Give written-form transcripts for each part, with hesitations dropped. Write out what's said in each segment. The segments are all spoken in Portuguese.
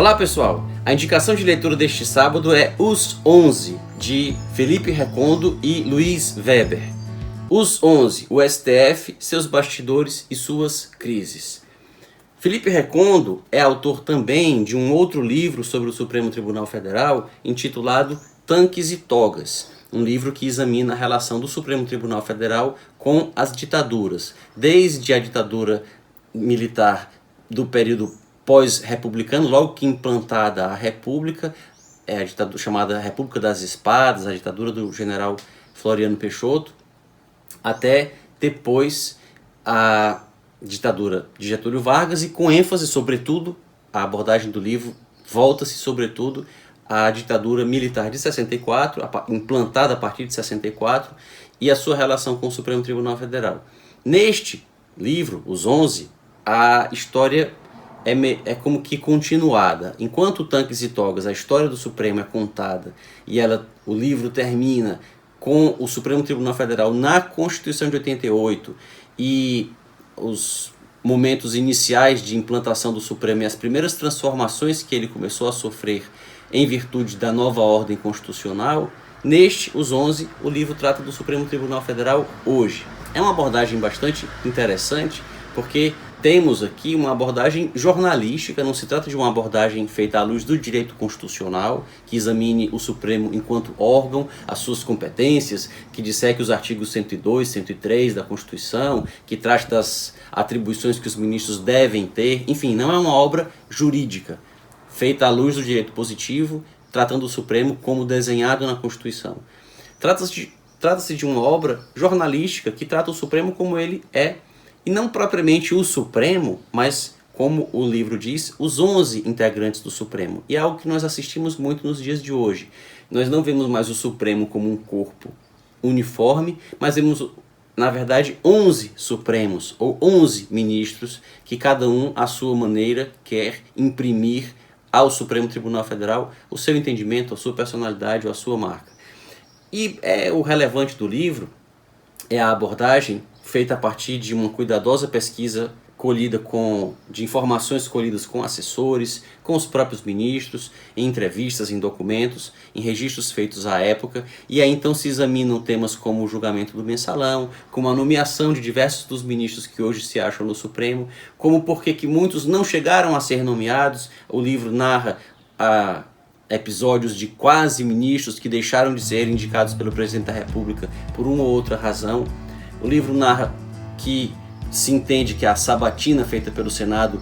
Olá pessoal, a indicação de leitura deste sábado é Os 11, de Felipe Recondo e Luiz Weber. Os 11, o STF, seus bastidores e suas crises. Felipe Recondo é autor também de um outro livro sobre o Supremo Tribunal Federal, intitulado Tanques e Togas, um livro que examina a relação do Supremo Tribunal Federal com as ditaduras, desde a ditadura militar do período pós-republicano, logo que implantada a República, a ditadura chamada República das Espadas, a ditadura do general Floriano Peixoto, até depois a ditadura de Getúlio Vargas, e com ênfase, sobretudo, a abordagem do livro volta-se sobretudo à ditadura militar de 64, implantada a partir de 64, e a sua relação com o Supremo Tribunal Federal. Neste livro, Os 11, a história é como que continuada. Enquanto Tanques e Togas, a história do Supremo é contada e o livro termina com o Supremo Tribunal Federal na Constituição de 88 e os momentos iniciais de implantação do Supremo e as primeiras transformações que ele começou a sofrer em virtude da nova ordem constitucional, neste, Os 11, o livro trata do Supremo Tribunal Federal hoje. É uma abordagem bastante interessante, porque temos aqui uma abordagem jornalística, não se trata de uma abordagem feita à luz do direito constitucional, que examine o Supremo enquanto órgão, as suas competências, que disseque os artigos 102, 103 da Constituição, que trate das atribuições que os ministros devem ter. Enfim, não é uma obra jurídica, feita à luz do direito positivo, tratando o Supremo como desenhado na Constituição. Trata-se de uma obra jornalística que trata o Supremo como ele é, e não propriamente o Supremo, mas, como o livro diz, os 11 integrantes do Supremo. E é algo que nós assistimos muito nos dias de hoje. Nós não vemos mais o Supremo como um corpo uniforme, mas vemos, na verdade, 11 Supremos, ou 11 ministros, que cada um, à sua maneira, quer imprimir ao Supremo Tribunal Federal o seu entendimento, a sua personalidade ou a sua marca. E o relevante do livro é a abordagem feita a partir de uma cuidadosa pesquisa de informações colhidas com assessores, com os próprios ministros, em entrevistas, em documentos, em registros feitos à época, e aí então se examinam temas como o julgamento do mensalão, como a nomeação de diversos dos ministros que hoje se acham no Supremo, como por que muitos não chegaram a ser nomeados. O livro narra episódios de quase ministros que deixaram de ser indicados pelo presidente da República por uma ou outra razão. O livro narra que se entende que a sabatina feita pelo Senado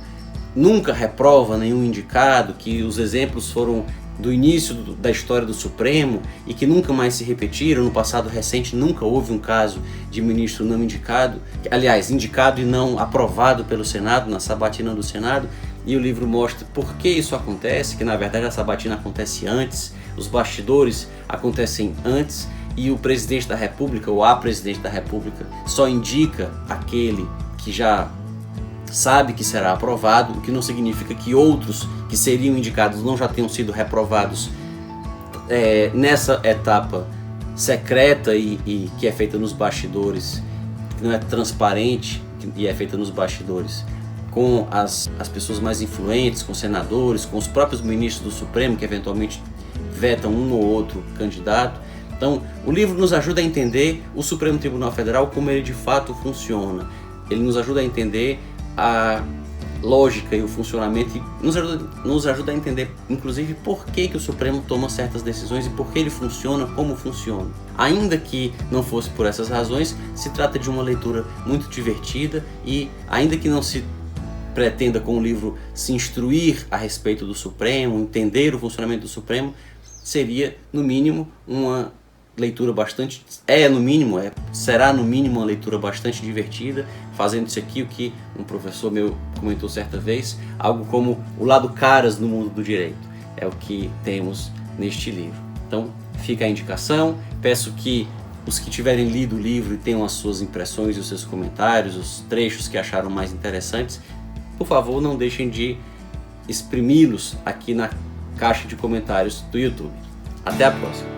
nunca reprova nenhum indicado, que os exemplos foram do início da história do Supremo e que nunca mais se repetiram. No passado recente nunca houve um caso de ministro não indicado, aliás, indicado e não aprovado pelo Senado, na sabatina do Senado. E o livro mostra por que isso acontece, que na verdade a sabatina acontece antes, os bastidores acontecem antes, e o presidente da República, ou a presidente da República, só indica aquele que já sabe que será aprovado, o que não significa que outros que seriam indicados não já tenham sido reprovados nessa etapa secreta e que é feita nos bastidores, que não é transparente e é feita nos bastidores, com as pessoas mais influentes, com senadores, com os próprios ministros do Supremo, que eventualmente vetam um ou outro candidato. Então, o livro nos ajuda a entender o Supremo Tribunal Federal, como ele de fato funciona. Ele nos ajuda a entender a lógica e o funcionamento, e nos ajuda a entender, inclusive, por que o Supremo toma certas decisões e por que ele funciona como funciona. Ainda que não fosse por essas razões, se trata de uma leitura muito divertida, e ainda que não se pretenda com o livro se instruir a respeito do Supremo, entender o funcionamento do Supremo, seria, no mínimo, uma leitura será no mínimo uma leitura bastante divertida, fazendo-se aqui o que um professor meu comentou certa vez, algo como o lado caras no mundo do direito. É o que temos neste livro. Então, fica a indicação. Peço que os que tiverem lido o livro e tenham as suas impressões e os seus comentários, os trechos que acharam mais interessantes, por favor, não deixem de exprimi-los aqui na caixa de comentários do YouTube. Até a próxima!